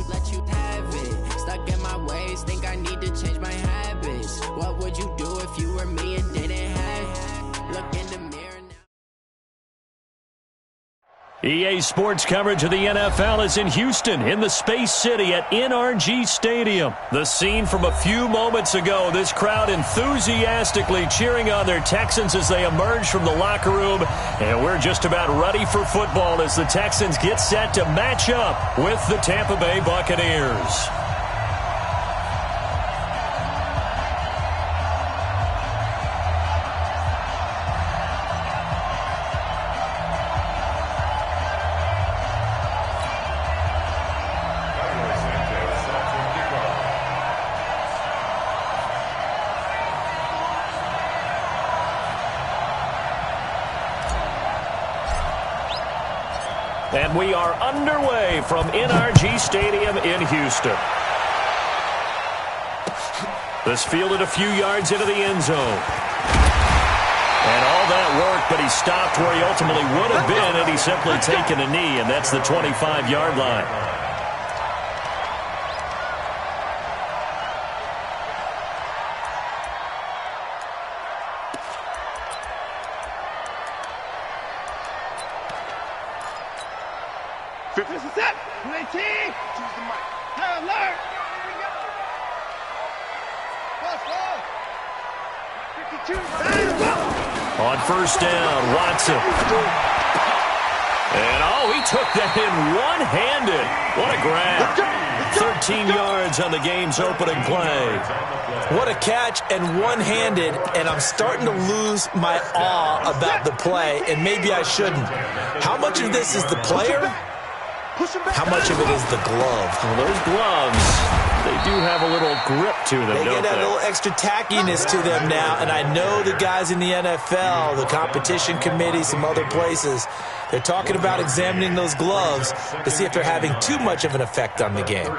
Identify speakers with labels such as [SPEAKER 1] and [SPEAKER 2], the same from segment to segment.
[SPEAKER 1] let you have it. Stuck in my ways, think I need to change my habits. What would you do if you were me and didn't have? Look in the mirror now.
[SPEAKER 2] EA Sports coverage of the NFL is in Houston, in the Space City at NRG Stadium. The scene from a few moments ago, this crowd enthusiastically cheering on their Texans as they emerge from the locker room. And we're just about ready for football as the Texans get set to match up with the Tampa Bay Buccaneers. And we are underway from NRG Stadium in Houston. This fielded a few yards into the end zone. And all that work, but he stopped where he ultimately would have been had he simply taken a knee, and that's the 25-yard line. On first down, Watson. And, he took that in one-handed. What a grab. 13 yards on the game's opening play.
[SPEAKER 3] What a catch and one-handed, and I'm starting to lose my awe about the play, and maybe I shouldn't. How much of this is the player? How much of it is the glove?
[SPEAKER 2] Well, those gloves, they do have a little grip to them,
[SPEAKER 3] don't they? They get a little extra tackiness to them now, and I know the guys in the NFL, the competition committee, some other places, they're talking about examining those gloves to see if they're having too much of an effect on the game.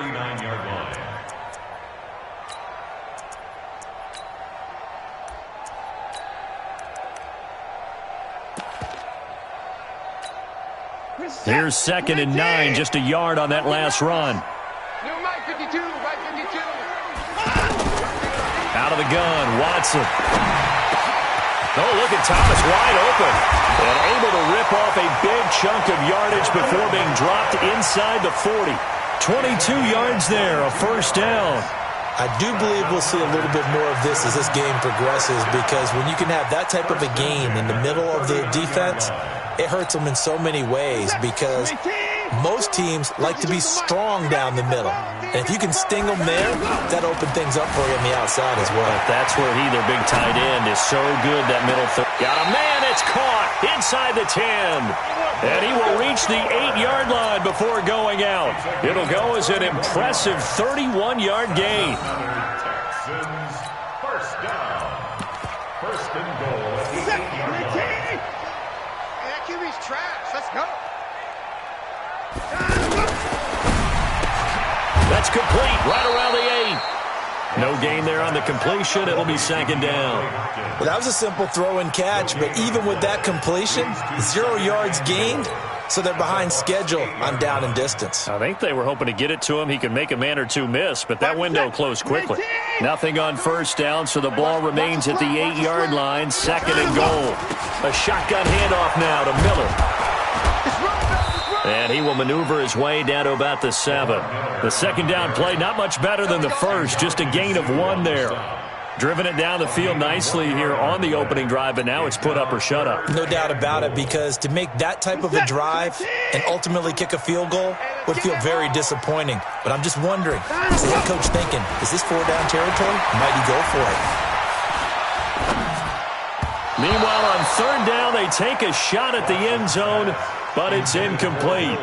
[SPEAKER 2] Here's 2nd and 9, just a yard on that last run. Out of the gun, Watson. Oh, look at Thomas wide open. And able to rip off a big chunk of yardage before being dropped inside the 40. 22 yards there, a first down.
[SPEAKER 3] I do believe we'll see a little bit more of this as this game progresses, because when you can have that type of a gain in the middle of the defense, it hurts them in so many ways, because most teams like to be strong down the middle. And if you can sting them there, that opens things up for you on the outside as well.
[SPEAKER 2] That's where their big tight end, is so good, that middle third. Got a man, it's caught inside the 10. And he will reach the 8-yard line before going out. It'll go as an impressive 31-yard gain.
[SPEAKER 4] Texans, first down. First and goal.
[SPEAKER 5] QB's trash. Let's go.
[SPEAKER 2] That's complete, right around the 8. No gain there on the completion. It'll be 2nd down.
[SPEAKER 3] Well, that was a simple throw and catch, but even with that completion, 0 yards gained, so they're behind schedule on down and distance.
[SPEAKER 2] I think they were hoping to get it to him. He could make a man or two miss, but that window closed quickly. Nothing on first down, so the ball remains at the 8-yard line, 2nd and goal. A shotgun handoff now to Miller. And he will maneuver his way down to about the 7. The 2nd down play, not much better than the first, just a gain of 1 there. Driven it down the field nicely here on the opening drive, but now it's put up or shut up.
[SPEAKER 3] No doubt about it, because to make that type of a drive and ultimately kick a field goal would feel very disappointing. But I'm just wondering, is the head coach thinking, is this 4-down territory? Might he go for it?
[SPEAKER 2] Meanwhile, on 3rd down, they take a shot at the end zone, but it's incomplete.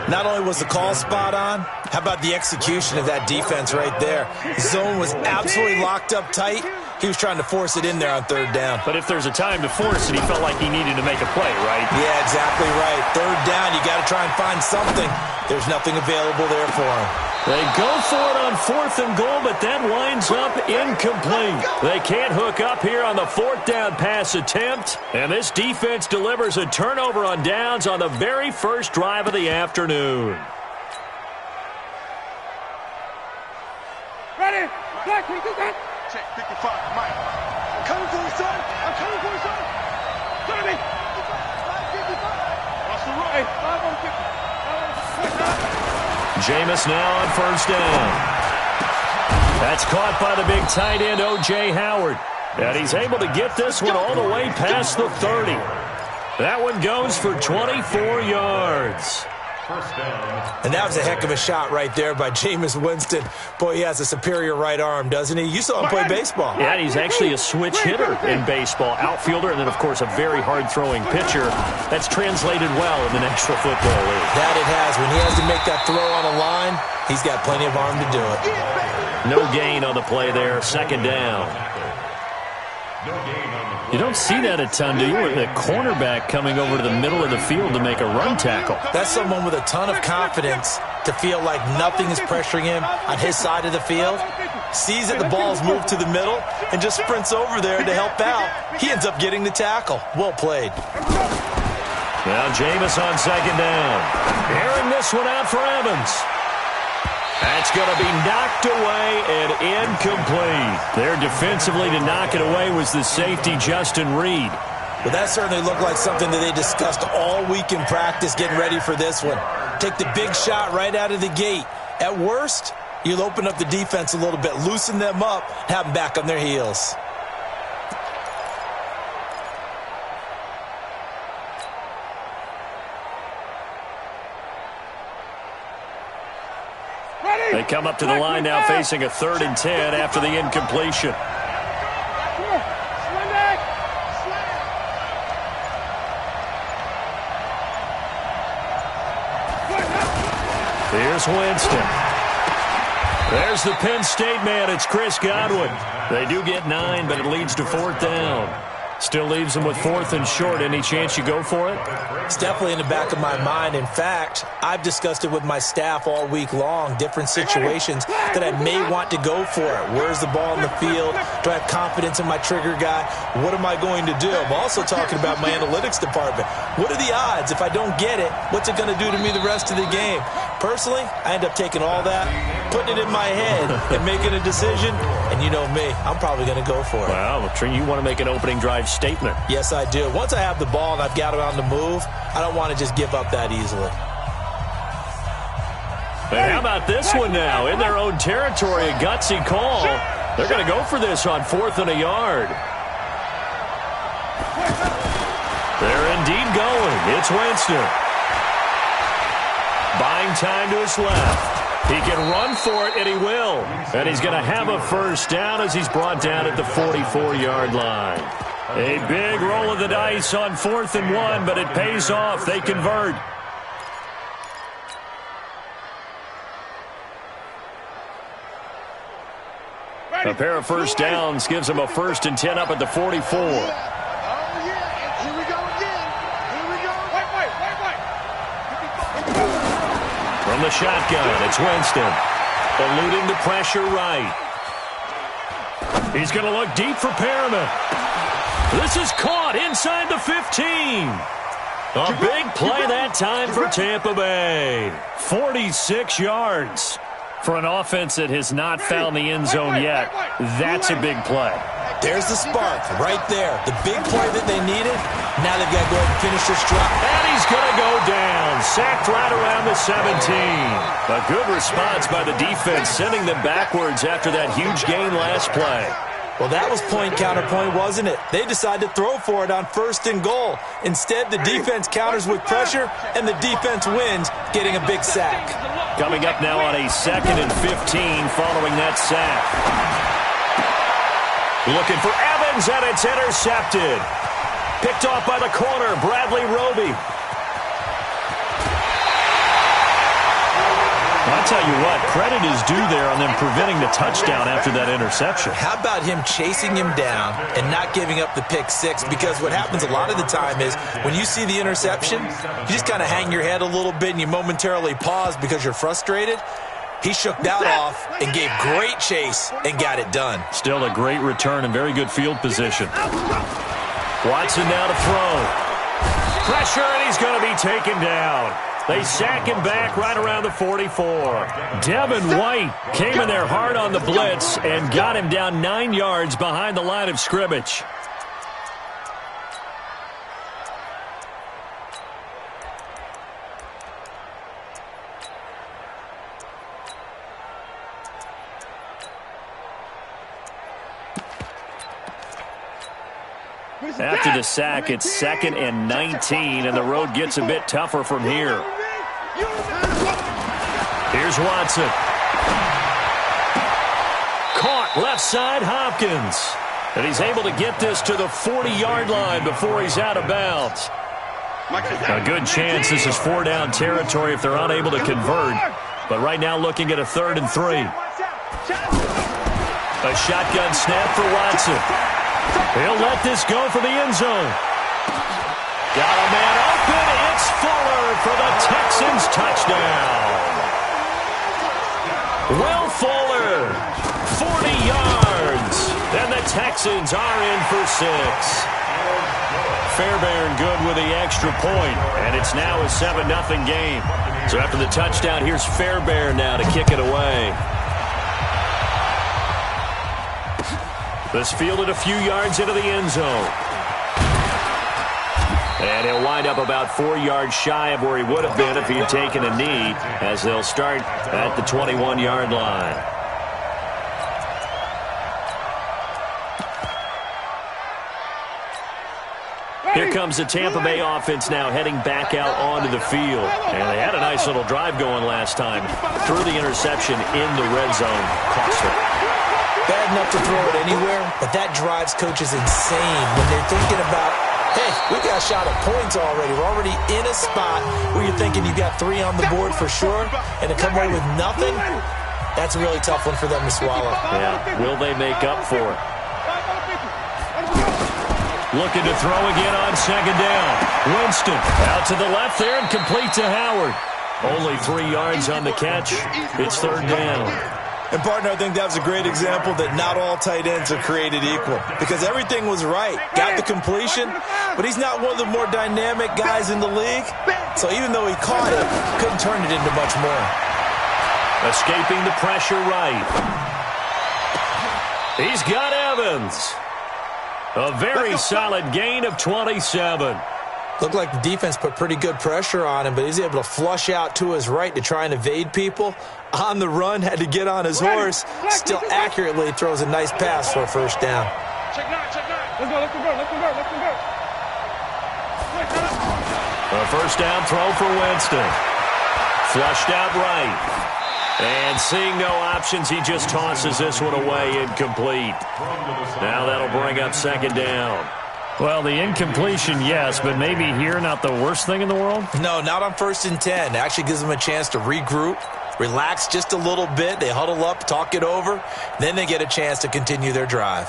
[SPEAKER 3] Not only was the call spot on, how about the execution of that defense right there? Zone was absolutely locked up tight. He was trying to force it in there on 3rd down.
[SPEAKER 2] But if there's a time to force it, he felt like he needed to make a play, right?
[SPEAKER 3] Yeah, exactly right. 3rd down, you got to try and find something. There's nothing available there for him.
[SPEAKER 2] They go for it on 4th and goal, but that winds up incomplete. They can't hook up here on the 4th down pass attempt, and this defense delivers a turnover on downs on the very first drive of the afternoon.
[SPEAKER 5] Check 55, Mike. I'm coming for you, son. I'm coming for you, son. Come to me. 55. Watch the right. 5 on 50.
[SPEAKER 2] Jameis now on first down. That's caught by the big tight end, O.J. Howard. And he's able to get this one all the way past the 30. That one goes for 24 yards.
[SPEAKER 4] First down.
[SPEAKER 3] And that was a heck of a shot right there by Jameis Winston. Boy, he has a superior right arm, doesn't he? You saw him play baseball.
[SPEAKER 2] Yeah, he's actually a switch hitter in baseball. Outfielder, and then, of course, a very hard-throwing pitcher. That's translated well in the National Football League.
[SPEAKER 3] That it has. When he has to make that throw on a line, he's got plenty of arm to do it.
[SPEAKER 2] No gain on the play there. Second down.
[SPEAKER 4] No gain on the play.
[SPEAKER 2] You don't see that a ton, do you? With a cornerback coming over to the middle of the field to make a run tackle.
[SPEAKER 3] That's someone with a ton of confidence to feel like nothing is pressuring him on his side of the field. Sees that the ball's moved to the middle and just sprints over there to help out. He ends up getting the tackle. Well played.
[SPEAKER 2] Now Jameis on second down. Airing this one out for Evans. That's going to be knocked away and incomplete. There defensively to knock it away was the safety, Justin Reed.
[SPEAKER 3] Well, that certainly looked like something that they discussed all week in practice getting ready for this one. Take the big shot right out of the gate. At worst, you'll open up the defense a little bit, loosen them up, have them back on their heels.
[SPEAKER 2] They come up to the line now facing a 3rd and 10 after the incompletion. Here's Winston. There's the Penn State man. It's Chris Godwin. They do get 9, but it leads to 4th down. Still leaves them with 4th and short. Any chance you go for it?
[SPEAKER 3] It's definitely in the back of my mind. In fact, I've discussed it with my staff all week long, different situations that I may want to go for it. Where's the ball in the field? Do I have confidence in my trigger guy? What am I going to do? I'm also talking about my analytics department. What are the odds? If I don't get it, what's it going to do to me the rest of the game? Personally, I end up taking all that, putting it in my head, and making a decision. And you know me, I'm probably going to go for it.
[SPEAKER 2] Well, you want to make an opening drive statement.
[SPEAKER 3] Yes, I do. Once I have the ball and I've got it on the move, I don't want to just give up that easily.
[SPEAKER 2] And how about this one now? In their own territory, a gutsy call. They're going to go for this on 4th and a yard. They're indeed going. It's Winston. Buying time to his left. He can run for it, and he will. And he's going to have a first down as he's brought down at the 44-yard line. A big roll of the dice on 4th and 1, but it pays off. They convert. A pair of first downs gives them a 1st and 10 up at the 44.
[SPEAKER 5] Oh, yeah. Here we go again. Here we go. Wait.
[SPEAKER 2] From the shotgun, it's Winston. Eluding the pressure right. He's going to look deep for Perriman. This is caught inside the 15. A big play that time for Tampa Bay. 46 yards. For an offense that has not found the end zone yet, that's a big play.
[SPEAKER 3] There's the spark right there. The big play that they needed. Now they've got to go ahead and finish this drive.
[SPEAKER 2] And he's going to go down. Sacked right around the 17. A good response by the defense, sending them backwards after that huge gain last play.
[SPEAKER 3] Well, that was point counterpoint, wasn't it? They decided to throw for it on 1st and goal. Instead, the defense counters with pressure, and the defense wins, getting a big sack.
[SPEAKER 2] Coming up now on a 2nd and 15 following that sack. Looking for Evans, and it's intercepted. Picked off by the corner, Bradley Roby. I'll tell you what, credit is due there on them preventing the touchdown after that interception.
[SPEAKER 3] How about him chasing him down and not giving up the pick six? Because what happens a lot of the time is when you see the interception, you just kind of hang your head a little bit and you momentarily pause because you're frustrated. He shook that off and gave great chase and got it done.
[SPEAKER 2] Still a great return and very good field position. Watson now to throw. Pressure, and he's going to be taken down. They sack him back right around the 44. Devin White came in there hard on the blitz and got him down 9 yards behind the line of scrimmage. After the sack, it's 2nd and 19, and the road gets a bit tougher from here. Here's Watson. Caught left side, Hopkins. And he's able to get this to the 40-yard line before he's out of bounds. A good chance this is 4-down territory if they're unable to convert. But right now looking at a 3rd and 3. A shotgun snap for Watson. He'll let this go for the end zone. Got a man open. It's Fuller for the Texans touchdown. Will Fuller, 40 yards. And the Texans are in for 6. Fairbairn good with the extra point, and it's now a 7-0 game. So after the touchdown, here's Fairbairn now to kick it away. This fielded a few yards into the end zone. And he'll wind up about 4 yards shy of where he would have been if he had taken a knee, as they'll start at the 21-yard line. Here comes the Tampa Bay offense now heading back out onto the field. And they had a nice little drive going last time. Threw the interception in the red zone. Costly.
[SPEAKER 3] Bad enough to throw it anywhere, but that drives coaches insane when they're thinking about, hey, we got a shot at points already. We're already in a spot where you're thinking you got 3 on the board for sure, and to come away with nothing, that's a really tough one for them to swallow.
[SPEAKER 2] Yeah, will they make up for it? Looking to throw again on 2nd down. Winston out to the left there and complete to Howard. Only 3 yards on the catch. It's 3rd down.
[SPEAKER 3] And, partner, I think that was a great example that not all tight ends are created equal, because everything was right. Got the completion, but he's not one of the more dynamic guys in the league. So even though he caught it, couldn't turn it into much more.
[SPEAKER 2] Escaping the pressure right. He's got Evans. A very solid gain of 27.
[SPEAKER 3] Looked like the defense put pretty good pressure on him, but he's able to flush out to his right to try and evade people. On the run, had to get on his horse. Still accurately throws a nice pass for a 1st down.
[SPEAKER 5] Check 9. Let's go.
[SPEAKER 2] A 1st down throw for Winston. Flushed out right. And seeing no options, he just tosses this one away, incomplete. Now that'll bring up 2nd down. Well, the incompletion, yes, but maybe here not the worst thing in the world?
[SPEAKER 3] No, not on 1st and 10. It actually gives them a chance to regroup, relax just a little bit. They huddle up, talk it over. Then they get a chance to continue their drive.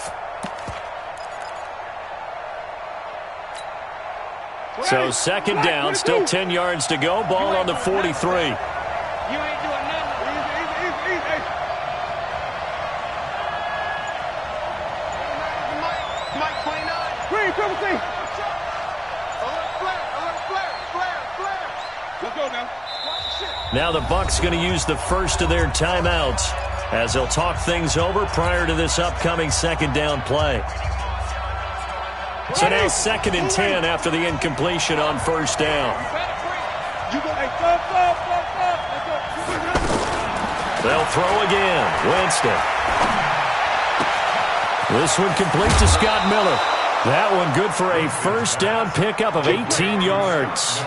[SPEAKER 2] So 2nd down, still 10 yards to go. Ball on the 43.
[SPEAKER 5] You ain't doing nothing. Easy. Mike 29. Green, triple C. Alert flare. Let's go now.
[SPEAKER 2] Now the Bucs going to use the first of their timeouts as they'll talk things over prior to this upcoming 2nd down play. So now 2nd and 10 after the incompletion on 1st down. They'll throw again. Winston. This one complete to Scott Miller. That one good for a 1st down pickup of 18 yards.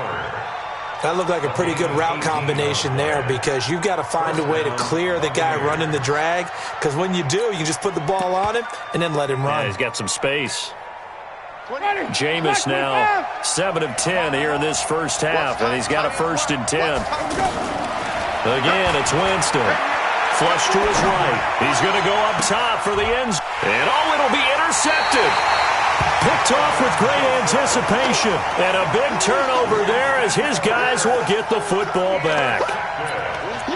[SPEAKER 3] That looked like a pretty good route combination there, because you've got to find a way to clear the guy running the drag, because when you do, you just put the ball on him and then let him run.
[SPEAKER 2] Yeah, he's got some space. Jameis now 7 of 10 here in this 1st half, and he's got a 1st and 10. Again, it's Winston. Flush to his right. He's going to go up top for the end zone. And it'll be intercepted. Picked off with great anticipation. And a big turnover there as his guys will get the football back.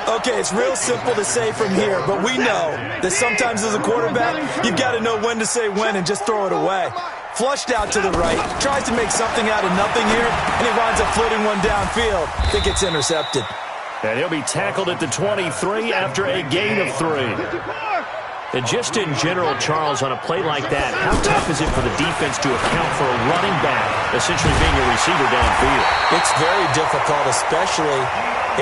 [SPEAKER 3] Okay, it's real simple to say from here, but we know that sometimes as a quarterback, you've got to know when to say when and just throw it away. Flushed out to the right. Tries to make something out of nothing here, and he winds up floating one downfield. I think it's intercepted.
[SPEAKER 2] And he'll be tackled at the 23 after a gain of 3. And just in general, Charles, on a play like that, how tough is it for the defense to account for a running back essentially being a receiver downfield?
[SPEAKER 3] It's very difficult, especially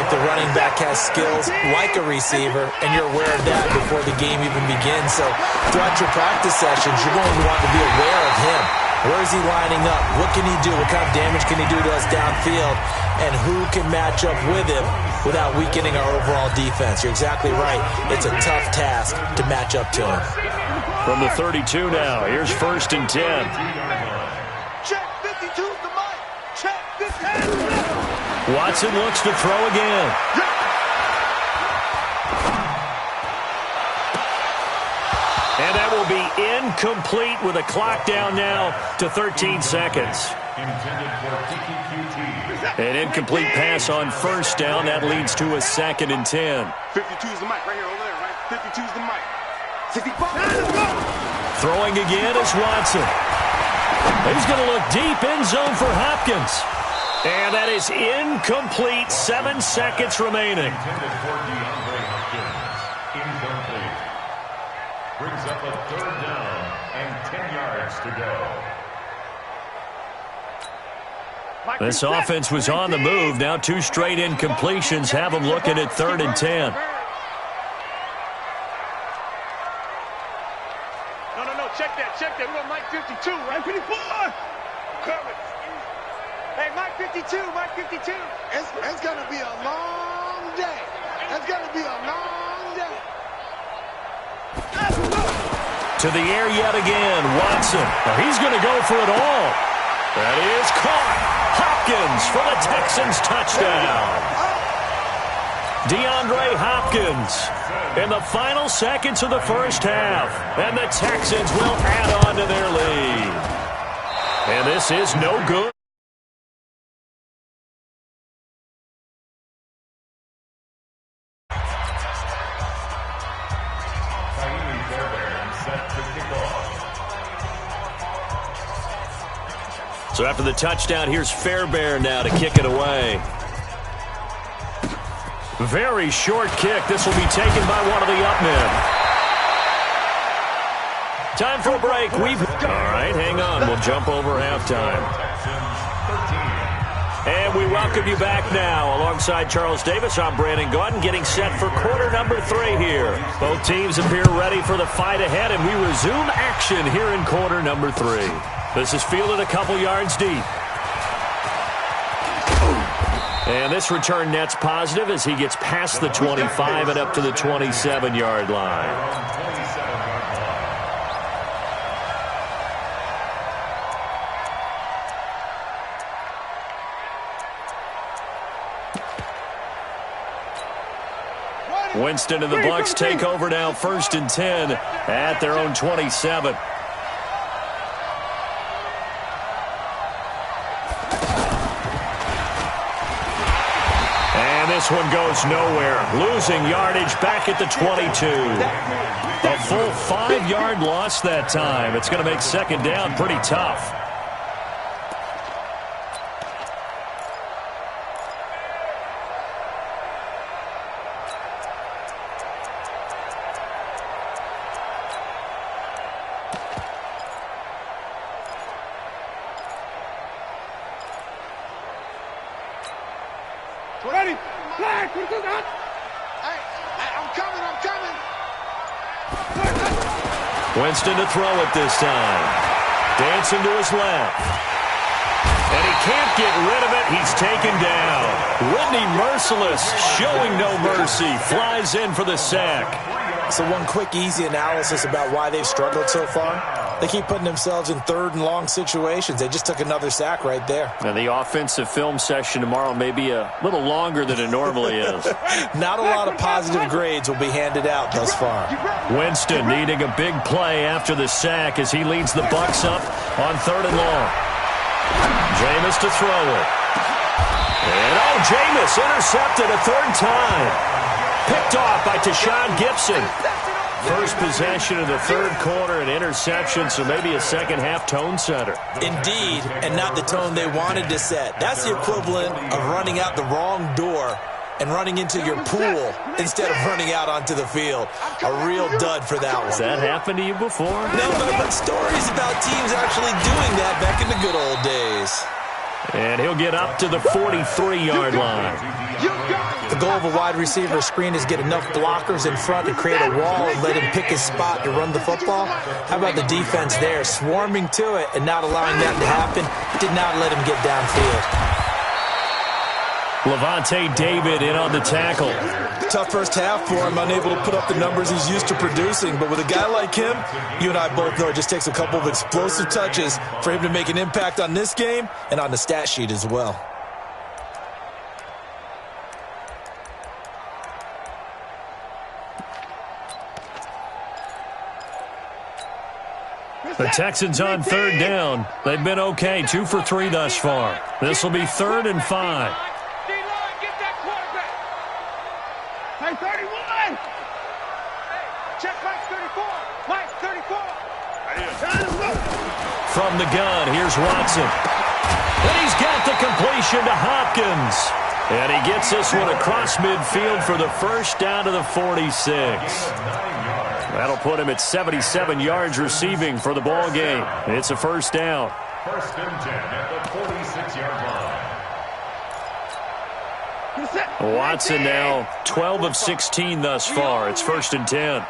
[SPEAKER 3] if the running back has skills like a receiver, and you're aware of that before the game even begins. So throughout your practice sessions, you're going to want to be aware of him. Where is he lining up? What can he do? What kind of damage can he do to us downfield? And who can match up with him without weakening our overall defense? You're exactly right. It's a tough task to match up to him.
[SPEAKER 2] From the 32 now, here's 1st and 10.
[SPEAKER 5] Check 52's the mic. Check 50.
[SPEAKER 2] Watson looks to throw again. And that will be incomplete with a clock down now to 13 seconds. An incomplete pass on 1st down. That leads to a 2nd and 10.
[SPEAKER 5] 52's the mic right here over there, right? 52's the mic. 65.
[SPEAKER 2] Throwing again is Watson. He's going to look deep end zone for Hopkins. And that is incomplete. 7 seconds remaining.
[SPEAKER 4] Brings up a 3rd down and 10 yards to go.
[SPEAKER 2] This offense was on the move. Now 2 straight incompletions have them looking at 3rd and 10.
[SPEAKER 5] No, check that. We got Mike 52, right? 54. Cover. Hey, Mike 52. It's gonna be a long day.
[SPEAKER 2] To the air yet again, Watson. Now he's going to go for it all. That is caught. Hopkins for the Texans touchdown. DeAndre Hopkins in the final seconds of the 1st half. And the Texans will add on to their lead. And this is no good. So after the touchdown, here's Fairbairn now to kick it away. Very short kick. This will be taken by one of the up men. Time for a break. All right, hang on. We'll jump over halftime. And we welcome you back now. Alongside Charles Davis, I'm Brandon Gaudin, getting set for quarter number 3 here. Both teams appear ready for the fight ahead, and we resume action here in quarter number 3. This is fielded a couple yards deep. And this return net's positive as he gets past the 25 and up to the 27-yard line. Winston and the Bucs take over now, 1st and 10 at their own 27. And this one goes nowhere. Losing yardage back at the 22. A full 5-yard loss that time. It's going to make 2nd down pretty tough.
[SPEAKER 5] Ready? Flag! Hey, I'm coming!
[SPEAKER 2] Winston to throw it this time. Dancing to his left. And he can't get rid of it. He's taken down. Whitney Merciless, showing no mercy, flies in for the sack.
[SPEAKER 3] So one quick, easy analysis about why they've struggled so far. They keep putting themselves in 3rd and long situations. They just took another sack right there.
[SPEAKER 2] And the offensive film session tomorrow may be a little longer than it normally is.
[SPEAKER 3] Not a lot of positive grades will be handed out thus far.
[SPEAKER 2] Winston needing a big play after the sack as he leads the Bucs up on 3rd and long. Jameis to throw it. And Jameis intercepted a 3rd time. Picked off by Tashawn Gibson. First possession of the third quarter, an interception, so maybe a second-half tone setter.
[SPEAKER 3] Indeed, and not the tone they wanted to set. That's the equivalent of running out the wrong door and running into your pool instead of running out onto the field. A real dud for that one.
[SPEAKER 2] Has that happened to you before?
[SPEAKER 3] No, but I've heard stories about teams actually doing that back in the good old days.
[SPEAKER 2] And he'll get up to the 43-yard line.
[SPEAKER 3] The goal of a wide receiver screen is get enough blockers in front to create a wall and let him pick his spot to run the football. How about the defense there, swarming to it and not allowing that to happen? Did not let him get downfield.
[SPEAKER 2] Levante David in on the tackle.
[SPEAKER 3] Tough first half for him, unable to put up the numbers he's used to producing. But with a guy like him, you and I both know it just takes a couple of explosive touches for him to make an impact on this game and on the stat sheet as well.
[SPEAKER 2] The Texans on third down. They've been okay, 2 for 3 thus far. This will be 3rd and 5.
[SPEAKER 5] Hey, 31! Check Mike 34! Mike 34!
[SPEAKER 2] From the gun, here's Watson. And he's got the completion to Hopkins. And he gets this one across midfield for the first down to the 46. That'll put him at 77 yards receiving for the ball game. It's a first down.
[SPEAKER 4] 1st and 10 at the 46-yard line.
[SPEAKER 2] Watson now 12 of 16 thus far. It's 1st and 10.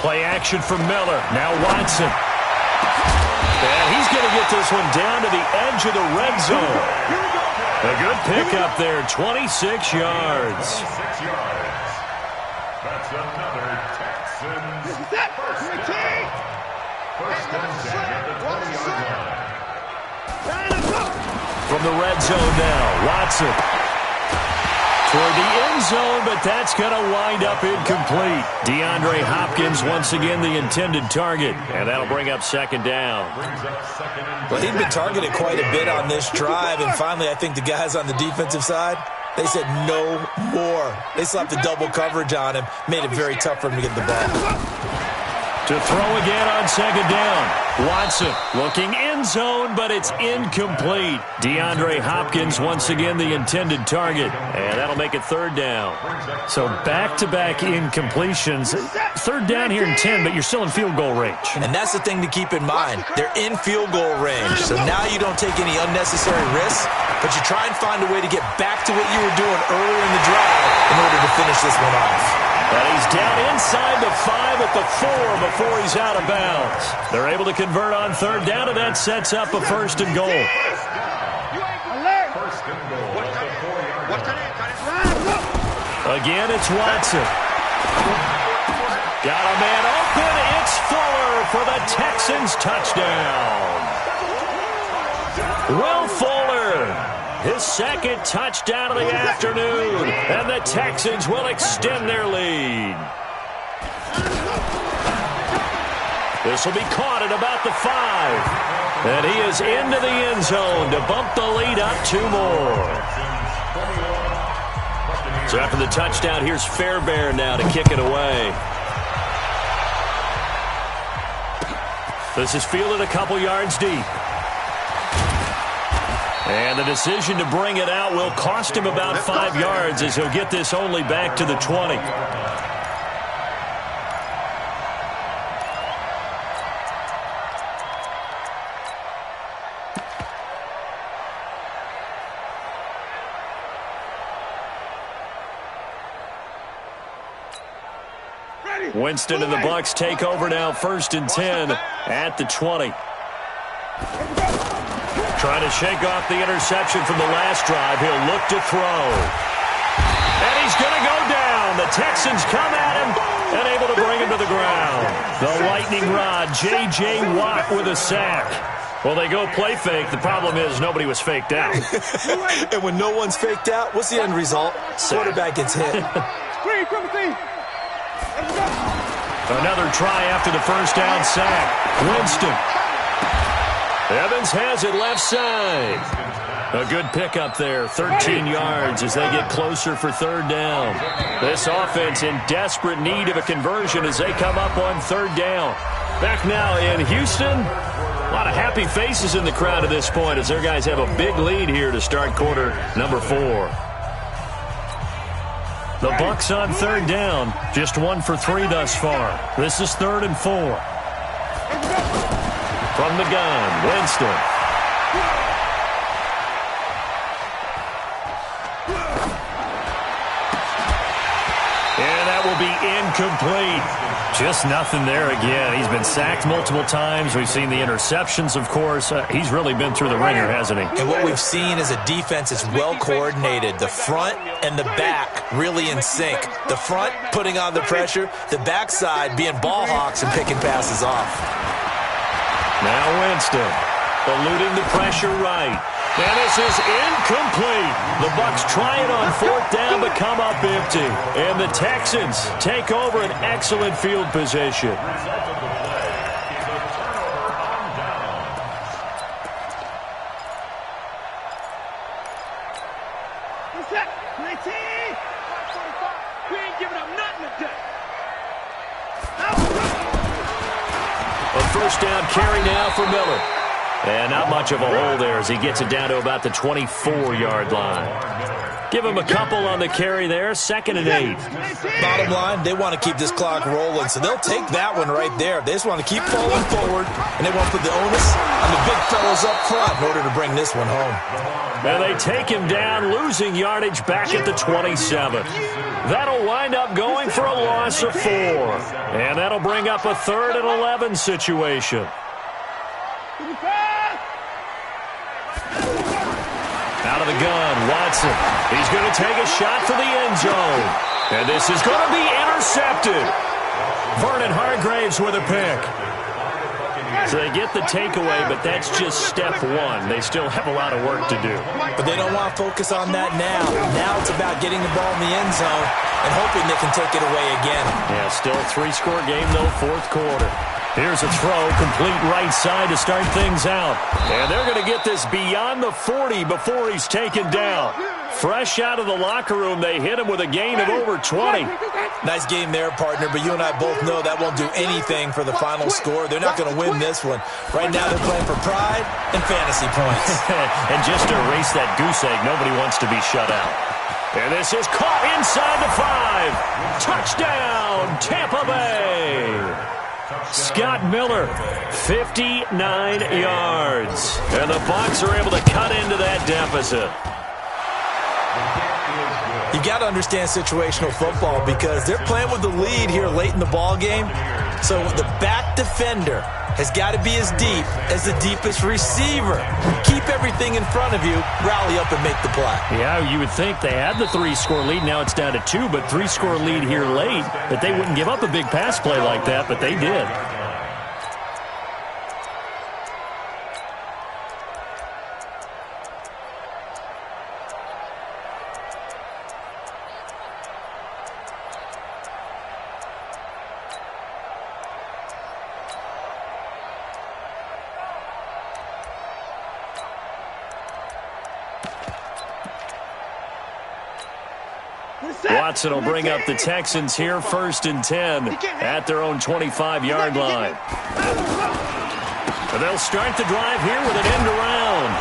[SPEAKER 2] Play action for Miller. Now Watson. And he's going to get this one down to the edge of the red zone. A good pickup there, 26 yards.
[SPEAKER 4] 26 yards. That's another Texans first down. 1st and 10 at the 20-yard line.
[SPEAKER 2] From the red zone now, Watson. Toward the end zone, but that's going to wind up incomplete. DeAndre Hopkins once again the intended target, and that'll bring up 2nd down.
[SPEAKER 3] Well, he'd been targeted quite a bit on this drive, and finally I think the guys on the defensive side, they said no more. They slapped the double coverage on him, made it very tough for him to get the ball.
[SPEAKER 2] To throw again on 2nd down. Watson looking end zone, but it's incomplete. DeAndre Hopkins once again the intended target, and that'll make it 3rd down. So back-to-back incompletions. 3rd down here in 10, but you're still in field goal range.
[SPEAKER 3] And that's the thing to keep in mind. They're in field goal range, so now you don't take any unnecessary risks, but you try and find a way to get back to what you were doing earlier in the drive in order to finish this one off.
[SPEAKER 2] And he's down inside the 5 at the 4 before he's out of bounds. They're able to convert on 3rd down, and that sets up a 1st and goal.
[SPEAKER 4] 1st and goal at the 4-yard line.
[SPEAKER 2] Again, it's Watson. Got a man open. It's Fuller for the Texans touchdown. Will Fuller. His 2nd touchdown of the afternoon, and the Texans will extend their lead. This will be caught at about the 5, and he is into the end zone to bump the lead up 2 more. So after the touchdown, here's Fairbairn now to kick it away. This is fielded a couple yards deep. And the decision to bring it out will cost him about 5 yards as he'll get this only back to the 20. Winston and the Bucs take over now, 1st and 10 at the 20. Trying to shake off the interception from the last drive. He'll look to throw. And he's going to go down. The Texans come at him and able to bring him to the ground. The lightning rod, J.J. Watt with a sack. Well, they go play fake. The problem is nobody was faked out.
[SPEAKER 3] And when no one's faked out, what's the end result? Quarterback gets hit.
[SPEAKER 2] Another try after the 1st down sack. Winston. Evans has it left side. A good pickup there, 13 yards as they get closer for third down. This offense in desperate need of a conversion as they come up on third down. Back now in Houston. A lot of happy faces in the crowd at this point as their guys have a big lead here to start quarter number 4. The Bucs on third down, just 1 for 3 thus far. This is 3rd and 4. From the gun, Winston. And that will be incomplete. Just nothing there again. He's been sacked multiple times. We've seen the interceptions, of course. He's really been through the ringer, hasn't he?
[SPEAKER 3] And what we've seen is a defense that's well coordinated. The front and the back really in sync. The front putting on the pressure, the backside being ball hawks and picking passes off.
[SPEAKER 2] Now Winston eluding the pressure right. And this is incomplete. The Bucs try it on 4th down but come up empty. And the Texans take over an excellent field position.
[SPEAKER 5] We ain't giving up nothing today.
[SPEAKER 2] A first down carry now for Miller. And not much of a hole there as he gets it down to about the 24-yard line. Give him a couple on the carry there, 2nd and 8.
[SPEAKER 3] Bottom line, they want to keep this clock rolling, so they'll take that one right there. They just want to keep falling forward, and they want to put the onus on the big fellas up front in order to bring this one home.
[SPEAKER 2] And they take him down, losing yardage back at the 27. That'll wind up going for a loss of 4. And that'll bring up a 3rd and 11 situation. Out of the gun, Watson. He's going to take a shot for the end zone. And this is going to be intercepted. Vernon Hargraves with a pick. So they get the takeaway, but that's just step 1. They still have a lot of work to do.
[SPEAKER 3] But they don't want to focus on that now. Now it's about getting the ball in the end zone and hoping they can take it away again.
[SPEAKER 2] Yeah, still 3-score game, though, 4th quarter. Here's a throw, complete right side to start things out. And they're going to get this beyond the 40 before he's taken down. Fresh out of the locker room, they hit him with a gain of over 20.
[SPEAKER 3] Nice game there, partner, but you and I both know that won't do anything for the final score. They're not going to win this one. Right now they're playing for pride and fantasy points.
[SPEAKER 2] And just to erase that goose egg, nobody wants to be shut out. And this is caught inside the 5. Touchdown, Tampa Bay. Scott Miller, 59 yards. And the Bucs are able to cut into that deficit.
[SPEAKER 3] You got to understand situational football because they're playing with the lead here late in the ball game. So the back defender has got to be as deep as the deepest receiver. Keep everything in front of you, rally up and make the play.
[SPEAKER 2] Yeah, you would think they had the 3-score lead. Now it's down to 2, but 3-score lead here late. That they wouldn't give up a big pass play like that, but they did. Watson will bring up the Texans here 1st and 10 at their own 25-yard line. But they'll start the drive here with an end around.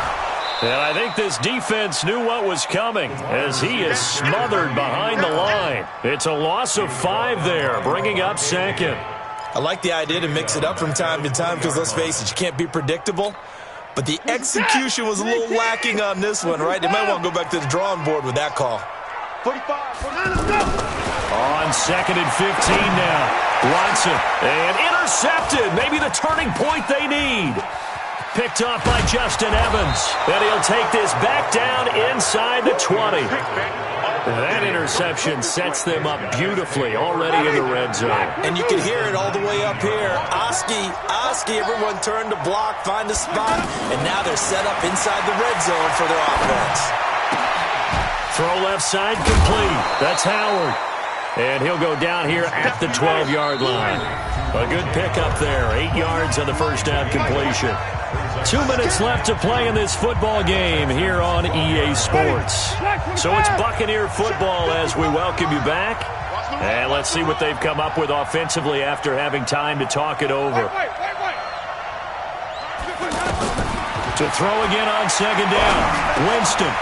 [SPEAKER 2] And I think this defense knew what was coming as he is smothered behind the line. It's a loss of 5 there, bringing up 2nd.
[SPEAKER 3] I like the idea to mix it up from time to time because, let's face it, you can't be predictable. But the execution was a little lacking on this one, right? They might want to go back to the drawing board with that call.
[SPEAKER 5] 45, 49, let's go.
[SPEAKER 2] On 2nd and 15 now. Watson, and intercepted. Maybe the turning point they need. Picked off by Justin Evans. And he'll take this back down inside the 20. That interception sets them up beautifully already in the red zone.
[SPEAKER 3] And you can hear it all the way up here. Oski, everyone turned to block, find a spot, and now they're set up inside the red zone for their offense.
[SPEAKER 2] Throw left side complete. That's Howard. And he'll go down here at the 12-yard line. A good pickup there. 8 yards on the first down completion. 2 minutes left to play in this football game here on on EA Sports. So it's Buccaneer football as we welcome you back. And let's see what they've come up with offensively after having time to talk it over. To throw again on second down. Winston.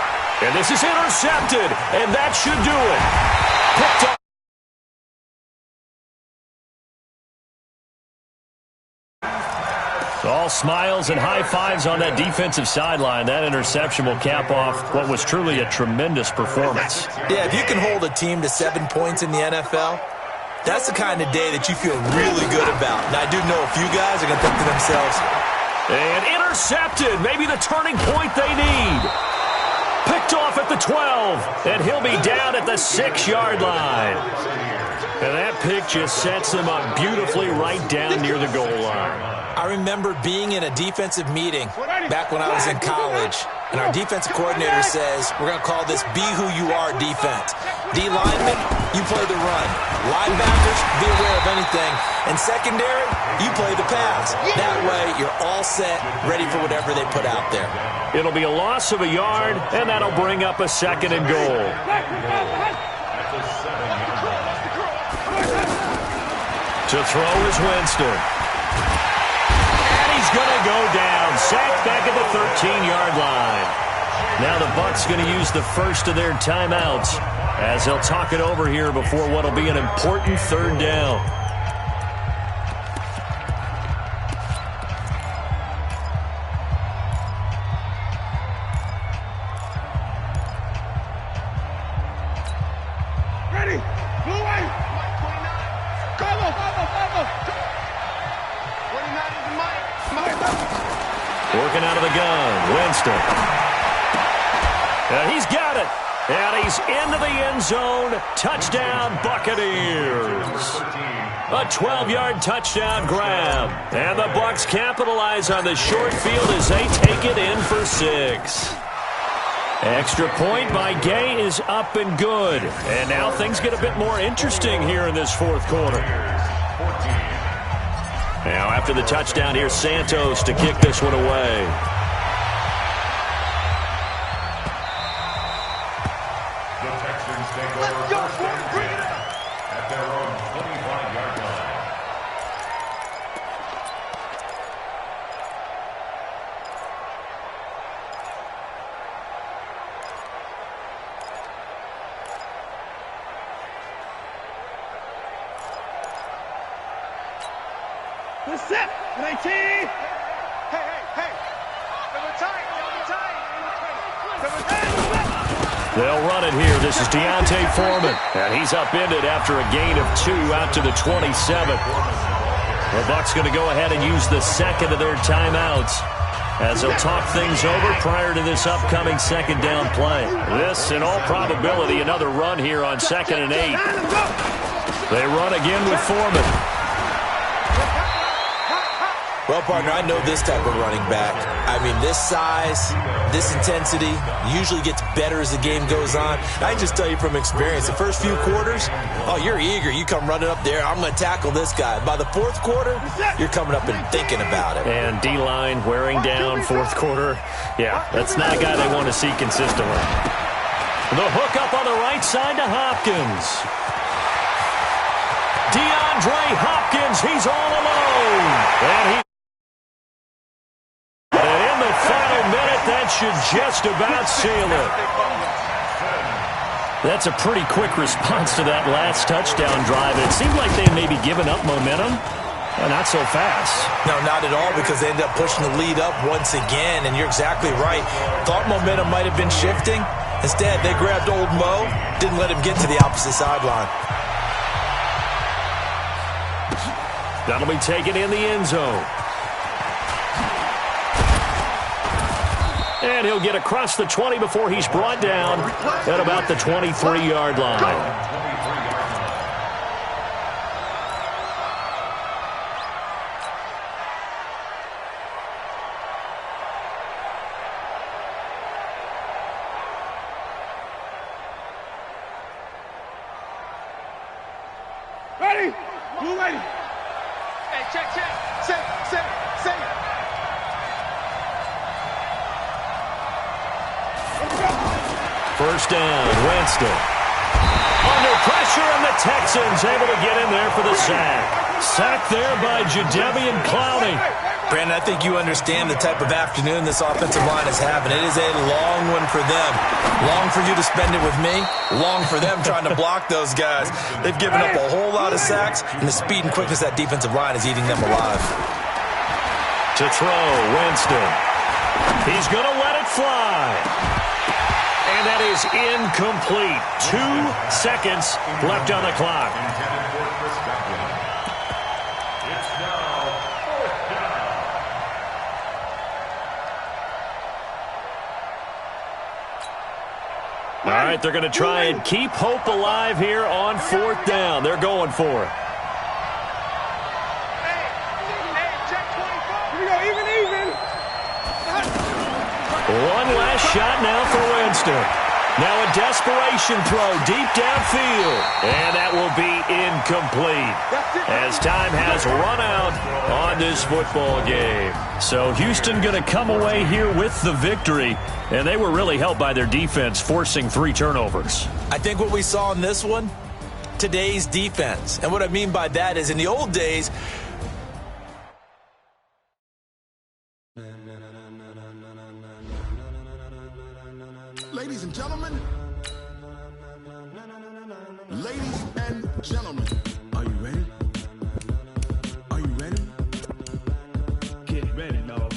[SPEAKER 2] And this is intercepted. And that should do it. Picked up. All smiles and high fives on that defensive sideline. That interception will cap off what was truly a tremendous performance.
[SPEAKER 3] Yeah, if you can hold a team to 7 points in the NFL, that's the kind of day that you feel really good about. And I do know a few guys are going to think to themselves,
[SPEAKER 2] and intercepted. Maybe the turning point they need. Picked off at the 12. And he'll be down at the 6-yard line. And that pick just sets him up beautifully right down near the goal line.
[SPEAKER 3] I remember being in a defensive meeting back when I was in college, and our defensive coordinator says, we're going to call this Be Who You Are defense. D linemen, you play the run. Linebackers, be aware of anything. And secondary, you play the pass. That way, you're all set, ready for whatever they put out there.
[SPEAKER 2] It'll be a loss of a yard, and that'll bring up a 2nd and goal. To throw is Winston. He's going to go down. Sacked back at the 13-yard line. Now the Bucs going to use the first of their timeouts as they'll talk it over here before what will be an important 3rd down.
[SPEAKER 5] Ready. Blue way. 29 is the mic.
[SPEAKER 2] Working out of the gun, Winston. And he's got it. And he's into the end zone. Touchdown, Buccaneers. A 12-yard touchdown grab. And the Bucs capitalize on the short field as they take it in for 6. Extra point by Gay is up and good. And now things get a bit more interesting here in this 4th quarter. Now, after the touchdown, here's Santos to kick this one away.
[SPEAKER 4] The Texans take over first and 10 at their own 25-yard line.
[SPEAKER 5] The set. 19. Hey. Double tight.
[SPEAKER 2] They'll run it here. This is Deontay Foreman. And he's upended after a gain of 2 out to the 27. The Bucs going to go ahead and use the 2nd of their timeouts as they'll talk things over prior to this upcoming 2nd down play. This, in all probability, another run here on 2nd and 8. They run again with Foreman.
[SPEAKER 3] Well, partner, I know this type of running back. I mean, this size, this intensity usually gets better as the game goes on. I can just tell you from experience, the first few quarters, oh, you're eager. You come running up there, I'm going to tackle this guy. By the 4th quarter, you're coming up and thinking about it.
[SPEAKER 2] And D-line wearing down 4th quarter. Yeah, that's not a guy they want to see consistently. The hook up on the right side to Hopkins. DeAndre Hopkins, he's all alone. And in the final minute, that should just about seal it. That's a pretty quick response to that last touchdown drive. It seemed like they may be giving up momentum. Not so fast.
[SPEAKER 3] No, not at all, because they ended up pushing the lead up once again, and you're exactly right. Thought momentum might have been shifting. Instead, they grabbed old Mo, didn't let him get to the opposite sideline.
[SPEAKER 2] That'll be taken in the end zone. And he'll get across the 20 before he's brought down at about the 23-yard line.
[SPEAKER 5] Ready? Blue ready. Hey, check. Set.
[SPEAKER 2] First down, Winston. Under pressure, and the Texans able to get in there for the sack. Sacked there by Jadeveon Clowney.
[SPEAKER 3] Brandon, I think you understand the type of afternoon this offensive line is having. It is a long one for them. Long for you to spend it with me. Long for them trying to block those guys. They've given up a whole lot of sacks, and the speed and quickness of that defensive line is eating them alive.
[SPEAKER 2] To throw, Winston. He's going to let it fly. And that is incomplete. 2 seconds left on the clock.
[SPEAKER 4] It's now 4th down.
[SPEAKER 2] All right, they're going to try and keep hope alive here on 4th down. They're going for it. One last shot now for Winston. Now a desperation throw deep downfield. And that will be incomplete as time has run out on this football game. So Houston going to come away here with the victory. And they were really helped by their defense forcing 3 turnovers.
[SPEAKER 3] I think what we saw in this one, today's defense. And what I mean by that is in the old days,
[SPEAKER 6] Ladies and gentlemen, are you ready? Are you ready? Get ready, dog.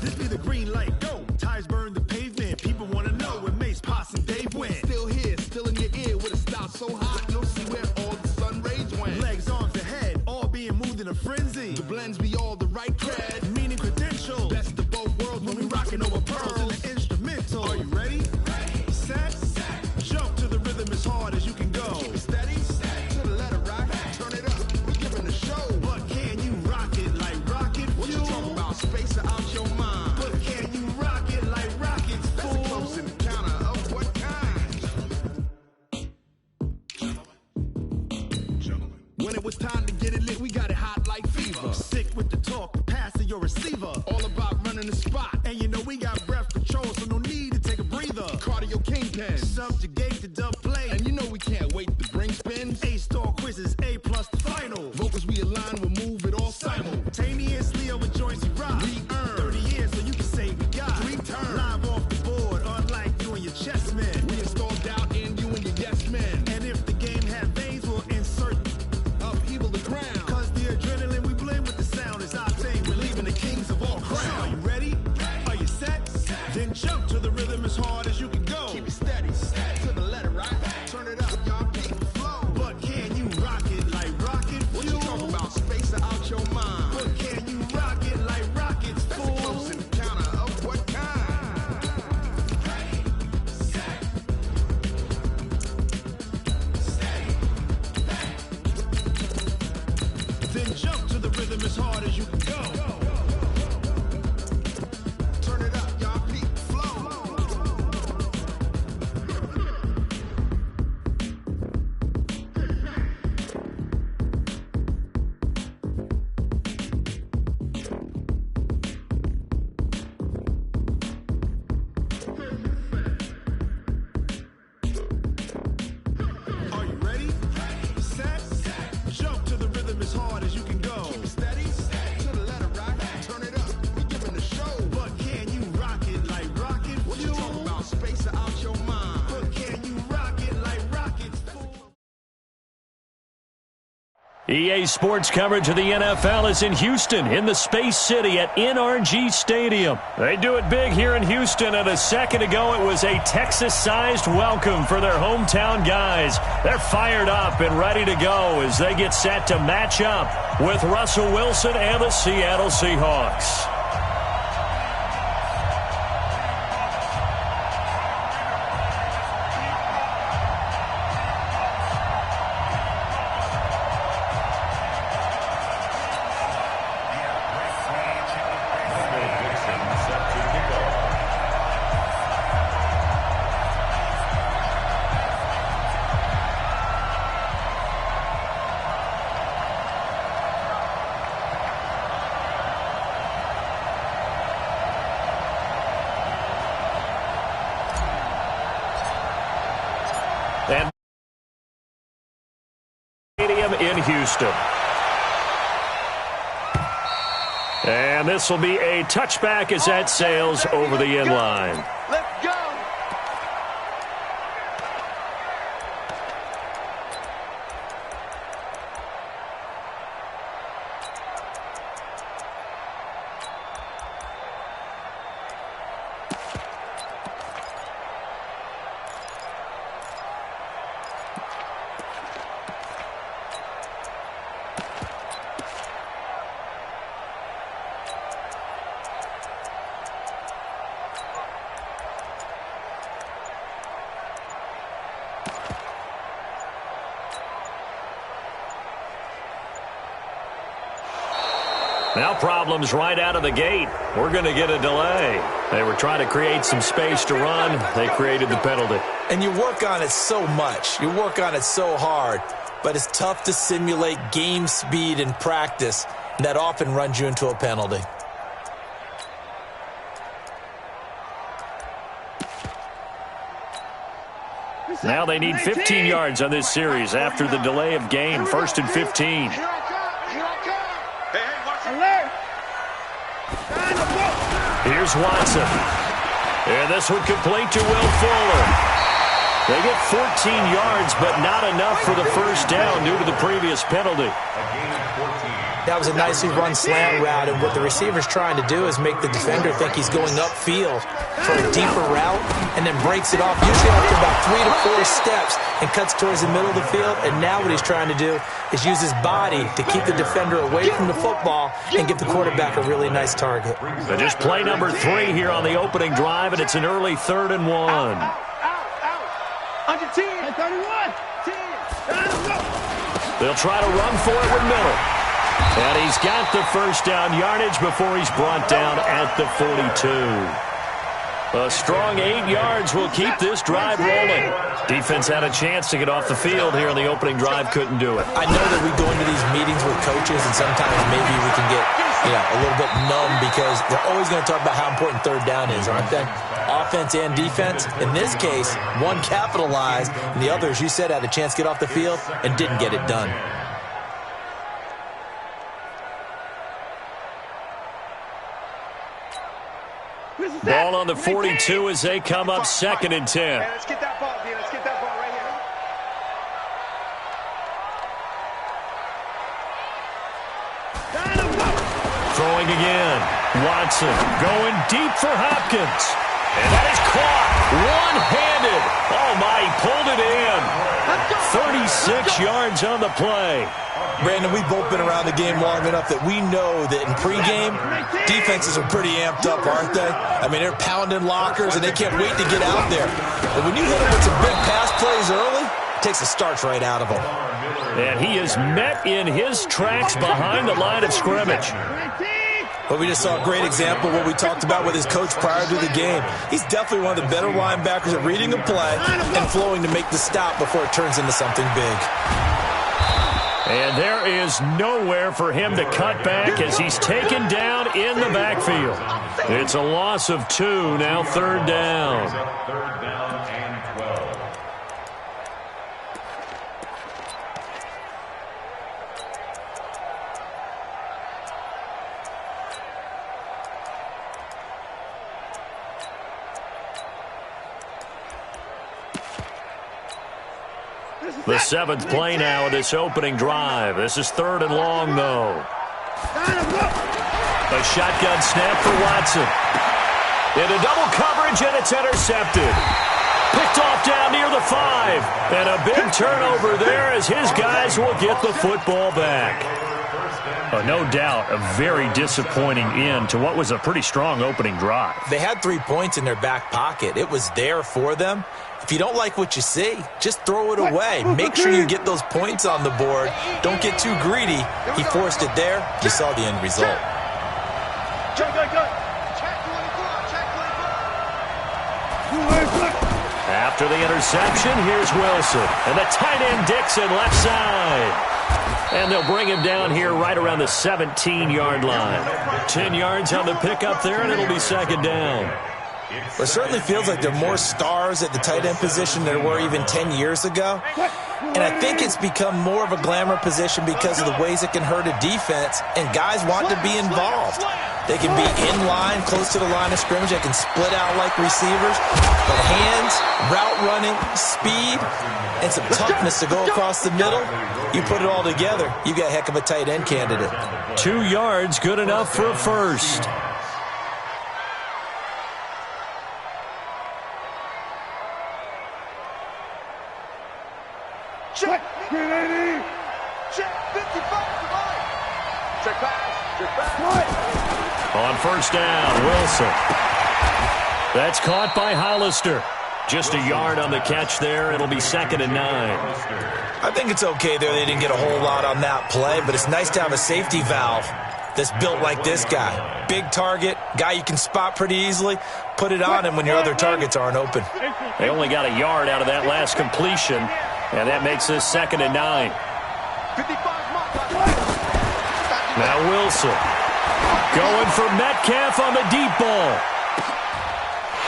[SPEAKER 6] This be the green light, go. Tires burn the pavement. People want to know where Mace, Posse, and Dave went. Still here, still in your ear with a style so hot, you'll see where all the sun rays went. Legs, arms, and head, all being moved in a frenzy. The blends be all the right cred, meaning credential. Best of both worlds when we rockin' over pearls in the instrumental. Are you ready? Set, jump to the rhythm as hard as you can go. Keep it steady, to the letter rock, turn it up, we giving a show. But can you rock it like rocket fuel? What you talking about, space out your mind? But can you rock it like rockets, fool? That's a close encounter of what kind? When it was time to get it lit, we got it hot like fever. Sick with the talk, passing your receiver. All about running the spot. And you know we got breath control, so no need to take a breather. Cardio kingpin, subjugate the dub play. And you know we can't wait to bring spins. A-star quizzes, A+ the final. Vocals we align, we'll move it all simultaneously over joints we rock. We earn 30 years, so you can say we got 3 turns. Live off the board, unlike you and your chess men. We install doubt in you and your yes men. And if the game had veins, we'll insert upheaval the ground. Cause the adrenaline we blend with the sound is our thing. We're leaving the kings of all crowns. So are you ready? Are you set? Then jump to the rhythm as hard as you can go. Keep it steady, to the letter right. Turn it up, y'all beat the flow. But can you rock it like rocket fuel? What you talking about, space out your mind? But can you rock it like rockets, fool? That's a close encounter of what kind? Then jump to the rhythm as hard as you can go. Turn it up, y'all beat the flow. Are you ready? Set, jump to the rhythm as hard as you can go. Keep it steady, to the letter rock, turn it up, we giving a show. But can you rock it like rocket fuel? What you talking about, space out your mind? But can you rock it like rockets, fool?
[SPEAKER 2] EA Sports coverage of the NFL is in Houston, in the Space City at NRG Stadium. They do it big here in Houston, and a second ago it was a Texas-sized welcome for their hometown guys. They're fired up and ready to go as they get set to match up with Russell Wilson and the Seattle Seahawks.
[SPEAKER 4] Dixon set to
[SPEAKER 2] Houston. And this will be a touchback as that sails over the end line.
[SPEAKER 5] Let's go.
[SPEAKER 2] Now problems right out of the gate. We're going to get a delay. They were trying to create some space to run. They created the penalty.
[SPEAKER 3] And you work on it so much. You work on it so hard. But it's tough to simulate game speed in practice. And that often runs you into a penalty.
[SPEAKER 2] Now they need 15 yards on this series after the delay of game. 1st and 15. Here's Watson. And this one complete to Will Fuller. They get 14 yards, but not enough for the first down due to the previous penalty.
[SPEAKER 3] That was a nicely run slant route, and what the receiver's trying to do is make the defender think he's going upfield for a deeper route and then breaks it off, usually after about 3 to 4 steps, and cuts towards the middle of the field. And now what he's trying to do is use his body to keep the defender away from the football and give the quarterback a really nice target.
[SPEAKER 2] So just play number 3 here on the opening drive, and it's an early 3rd and 1.
[SPEAKER 5] Under 10. 31. 10.
[SPEAKER 2] They'll try to run for it with Miller. And he's got the first down yardage before he's brought down at the 42. A strong 8 yards will keep this drive rolling. Defense had a chance to get off the field here in the opening drive, couldn't do it.
[SPEAKER 3] I know that we go into these meetings with coaches, and sometimes maybe we can get a little bit numb because they're always going to talk about how important 3rd down is, aren't they? Offense and defense. In this case, one capitalized, and the other, as you said, had a chance to get off the field and didn't get it done.
[SPEAKER 2] Ball on the 42 as they come up 2nd and 10.
[SPEAKER 5] Hey, let's get that ball, D. Let's get that ball right here.
[SPEAKER 2] Throwing again. Watson going deep for Hopkins. And that is caught. One-handed. Oh, my, he pulled it in. 36 yards on the play.
[SPEAKER 3] Brandon, we've both been around the game long enough that we know that in pregame, defenses are pretty amped up, aren't they? I mean, they're pounding lockers, and they can't wait to get out there. But when you hit them with some big pass plays early, it takes the starch right out of them.
[SPEAKER 2] And he is met in his tracks behind the line of scrimmage.
[SPEAKER 3] But we just saw a great example of what we talked about with his coach prior to the game. He's definitely one of the better linebackers at reading a play and flowing to make the stop before it turns into something big.
[SPEAKER 2] And there is nowhere for him to cut back as he's taken down in the backfield. It's a loss of 2, now 3rd down.
[SPEAKER 4] 3rd down and 12.
[SPEAKER 2] The 7th play now of this opening drive. This is 3rd and long, though. A shotgun snap for Watson. Into double coverage, and it's intercepted. Picked off down near the 5. And a big turnover there as his guys will get the football back. No doubt a very disappointing end to what was a pretty strong opening drive.
[SPEAKER 3] They had 3 points in their back pocket. It was there for them. If you don't like what you see, just throw it away. Make sure you get those points on the board. Don't get too greedy. He forced it there. You saw the end result.
[SPEAKER 2] After the interception, here's Wilson. And the tight end Dixon left side. And they'll bring him down here right around the 17-yard line. 10 yards on the pickup there, and it'll be 2nd down.
[SPEAKER 3] It certainly feels like there are more stars at the tight end position than there were even 10 years ago. And I think it's become more of a glamour position because of the ways it can hurt a defense, and guys want to be involved. They can be in line, close to the line of scrimmage. They can split out like receivers. But hands, route running, speed, and some toughness to go across the middle, you put it all together, you got a heck of a tight end candidate.
[SPEAKER 2] 2 yards, good enough for a first.
[SPEAKER 5] Check. Check. 55. Check pass. Check pass.
[SPEAKER 2] On first down, Wilson. That's caught by Hollister. Just a yard on the catch there. It'll be 2nd and 9.
[SPEAKER 3] I think it's okay there. They didn't get a whole lot on that play, but it's nice to have a safety valve that's built like this guy. Big target, guy you can spot pretty easily. Put it on him when your other targets aren't open.
[SPEAKER 2] They only got a yard out of that last completion, and that makes this 2nd and 9. Now Wilson going for Metcalf on the deep ball.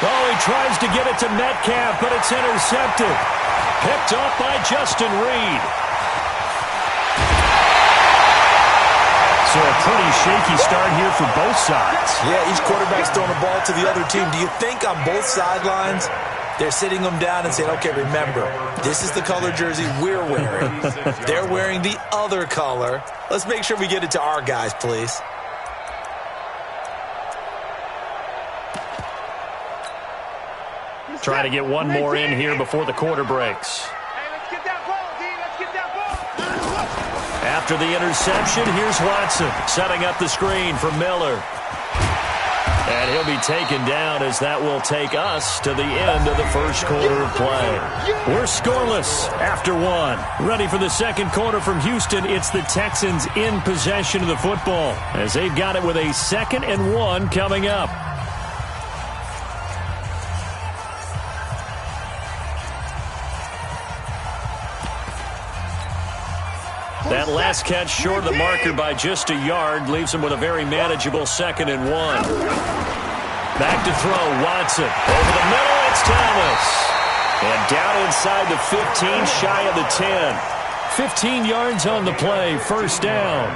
[SPEAKER 2] Oh, he tries to get it to Metcalf, but it's intercepted. Picked off by Justin Reed. So a pretty shaky start here for both sides.
[SPEAKER 3] Yeah, each quarterback's throwing the ball to the other team. Do you think on both sidelines they're sitting them down and saying, okay, remember, this is the color jersey we're wearing. They're wearing the other color. Let's make sure we get it to our guys, please.
[SPEAKER 2] Trying to get one more in here before the quarter breaks.
[SPEAKER 5] Hey, let's get that ball, D. Let's get that ball.
[SPEAKER 2] After the interception, here's Watson setting up the screen for Miller. And he'll be taken down as that will take us to the end of the first quarter of play. We're scoreless after 1. Ready for the second quarter from Houston. It's the Texans in possession of the football as they've got it with a 2nd and 1 coming up. That last catch short of the marker by just a yard leaves him with a very manageable 2nd and 1. Back to throw, Watson. Over the middle, it's Thomas. And down inside the 15, shy of the 10. 15 yards on the play, first down.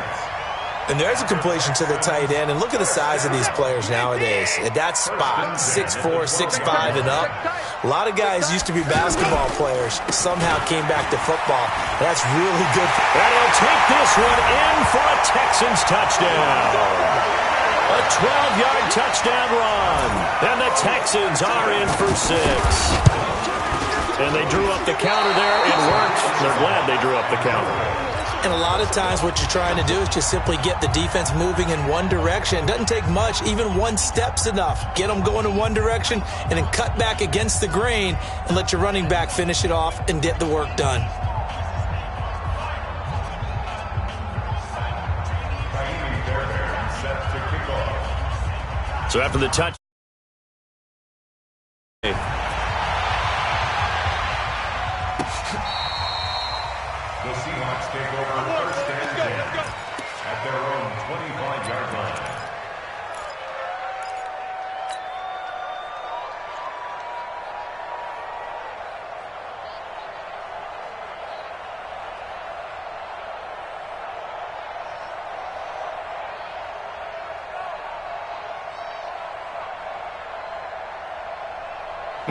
[SPEAKER 3] And there's a completion to the tight end. And look at the size of these players nowadays. At that spot, 6'4", 6'5", and up. A lot of guys used to be basketball players, somehow came back to football. That's really good.
[SPEAKER 2] And he'll take this one in for a Texans touchdown. A 12-yard touchdown run. And the Texans are in for 6. And they drew up the counter there. It worked. They're glad they drew up the counter.
[SPEAKER 3] And a lot of times what you're trying to do is just simply get the defense moving in one direction. It doesn't take much. Even one step's enough. Get them going in one direction and then cut back against the grain and let your running back finish it off and get the work done.
[SPEAKER 2] So after the touch.
[SPEAKER 4] The Seahawks take over first and 10 at their own 25-yard line.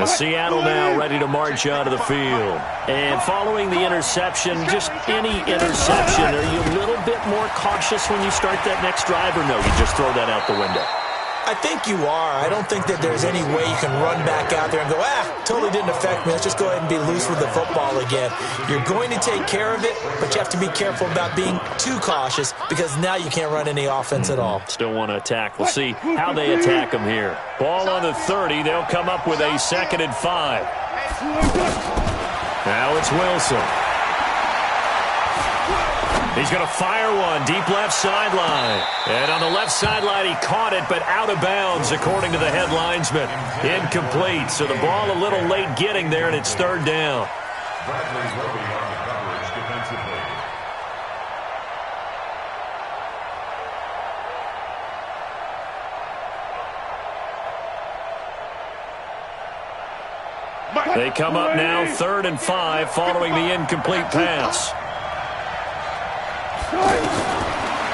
[SPEAKER 2] Seattle now ready to march out of the field. And following the interception, just any interception, are you a little bit more cautious when you start that next drive, or no, you just throw that out the window?
[SPEAKER 3] I think you are. I don't think that there's any way you can run back out there and go, totally didn't affect me. Let's just go ahead and be loose with the football again. You're going to take care of it, but you have to be careful about being too cautious because now you can't run any offense at all.
[SPEAKER 2] Still want to attack. We'll see how they attack them here. Ball on the 30. They'll come up with a 2nd and 5. Now it's Wilson. He's going to fire one deep left sideline. And on the left sideline, he caught it, but out of bounds, according to the head linesman. Incomplete. So the ball a little late getting there, and it's 3rd down.
[SPEAKER 4] Bradley Roby on the coverage defensively.
[SPEAKER 2] They come up now 3rd and 5 following the incomplete pass.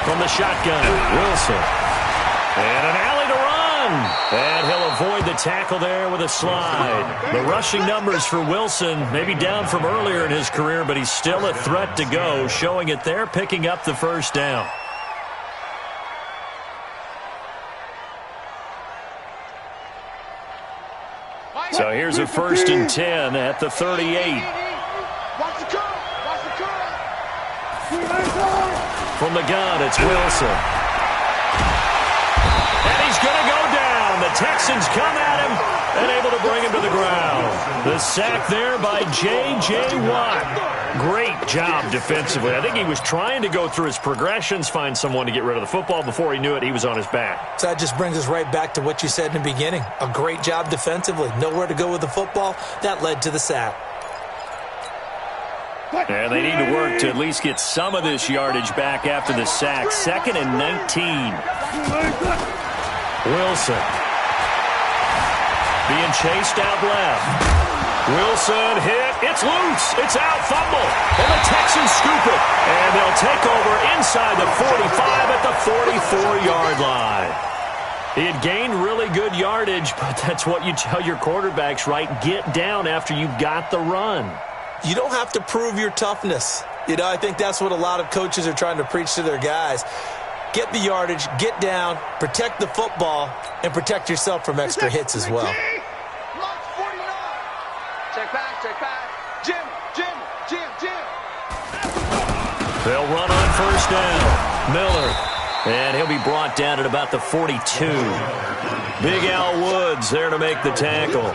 [SPEAKER 2] From the shotgun, Wilson. And an alley to run. And he'll avoid the tackle there with a slide. The rushing numbers for Wilson maybe down from earlier in his career, but he's still a threat to go, showing it there, picking up the first down. So here's a 1st and 10 at the 38.
[SPEAKER 5] Watch the curl. Watch the curl.
[SPEAKER 2] From the gun, it's Wilson. And he's going to go down. The Texans come at him and able to bring him to the ground. The sack there by J.J. Watt. Great job defensively. I think he was trying to go through his progressions, find someone to get rid of the football. Before he knew it, he was on his back.
[SPEAKER 3] So that just brings us right back to what you said in the beginning. A great job defensively. Nowhere to go with the football. That led to the sack.
[SPEAKER 2] And they need to work to at least get some of this yardage back after the sack. 2nd and 19. Wilson. Being chased out left. Wilson hit. It's loose. It's out. Fumble. And the Texans scoop it. And they'll take over inside the 45 at the 44-yard line. He had gained really good yardage, but that's what you tell your quarterbacks, right? Get down after you've got the run.
[SPEAKER 3] You don't have to prove your toughness. You know, I think that's what a lot of coaches are trying to preach to their guys. Get the yardage, get down, protect the football, and protect yourself from extra hits as well.
[SPEAKER 5] Check back, check back. Jim.
[SPEAKER 2] They'll run on 1st down. Miller. And he'll be brought down at about the 42. Big Al Woods there to make the tackle.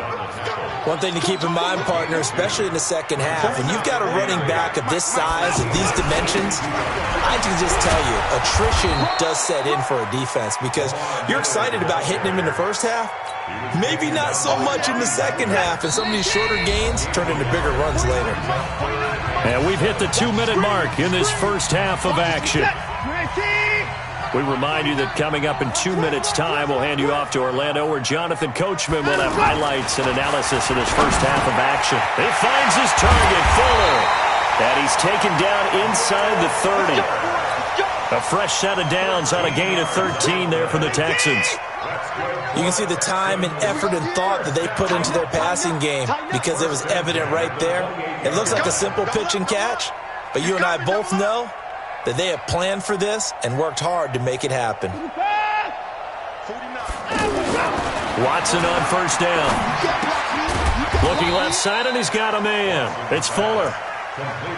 [SPEAKER 3] One thing to keep in mind, partner, especially in the second half, when you've got a running back of this size, of these dimensions, I can just tell you, attrition does set in for a defense because you're excited about hitting him in the first half, maybe not so much in the second half, and some of these shorter gains turn into bigger runs later.
[SPEAKER 2] And we've hit the 2-minute mark in this first half of action. We remind you that coming up in 2 minutes' time, we'll hand you off to Orlando, where Jonathan Coachman will have highlights and analysis of this first half of action. He finds his target, Fuller, and he's taken down inside the 30. A fresh set of downs on a gain of 13 there for the Texans.
[SPEAKER 3] You can see the time and effort and thought that they put into their passing game because it was evident right there. It looks like a simple pitch and catch, but you and I both know that they have planned for this and worked hard to make it happen.
[SPEAKER 2] Watson on 1st down. Looking left side, and he's got a man. It's Fuller.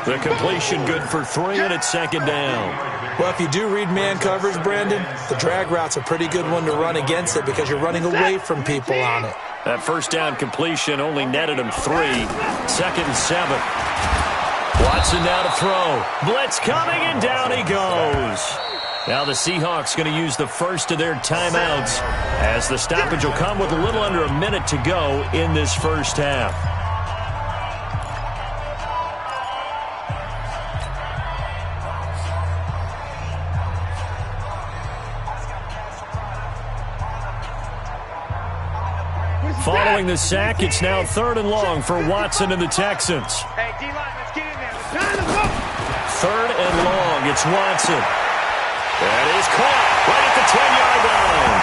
[SPEAKER 2] The completion good for 3, and it's 2nd down.
[SPEAKER 3] Well, if you do read man coverage, Brandon, the drag route's a pretty good one to run against it because you're running away from people on it.
[SPEAKER 2] That 1st down completion only netted him 3. 2nd and 7. Watson now to throw. Blitz coming, and down he goes. Now the Seahawks going to use the first of their timeouts as the stoppage will come with a little under a minute to go in this first half. Following the sack, it's now 3rd and long for Watson and the Texans.
[SPEAKER 5] Hey, D-line, let's get in there.
[SPEAKER 2] 3rd and long, it's Watson. That is caught right at the 10-yard line.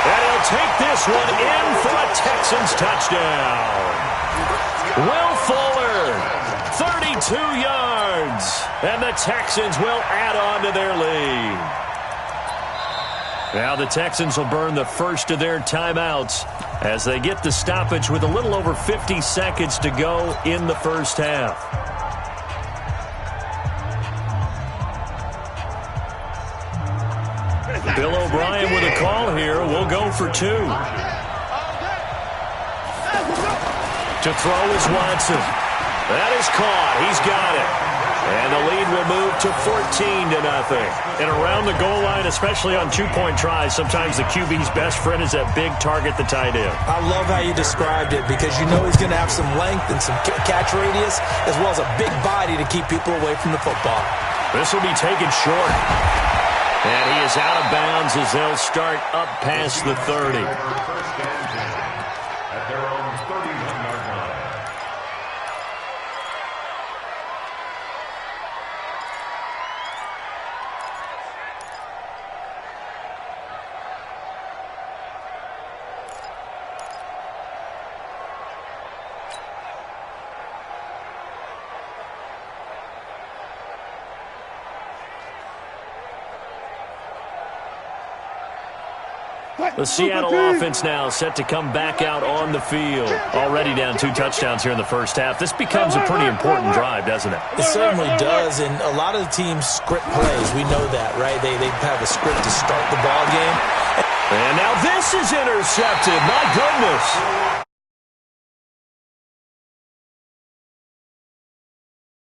[SPEAKER 2] And he'll take this one in for a Texans touchdown. Will Fuller, 32 yards. And the Texans will add on to their lead. Now the Texans will burn the first of their timeouts as they get the stoppage with a little over 50 seconds to go in the first half. Bill O'Brien with a call here. We'll go for 2. To throw is Watson. That is caught. He's got it. And the lead will move to 14-0. And around the goal line, especially on 2-point tries, sometimes the QB's best friend is that big target, the tight end.
[SPEAKER 3] I love how you described it because you know he's going to have some length and some catch radius as well as a big body to keep people away from the football.
[SPEAKER 2] This will be taken short. And he is out of bounds as they'll start up past the 30. The Seattle offense now set to come back out on the field. Already down 2 touchdowns here in the first half. This becomes a pretty important drive, doesn't it?
[SPEAKER 3] It certainly does, and a lot of the teams script plays. We know that, right? They have a script to start the ball game.
[SPEAKER 2] And now this is intercepted. My goodness.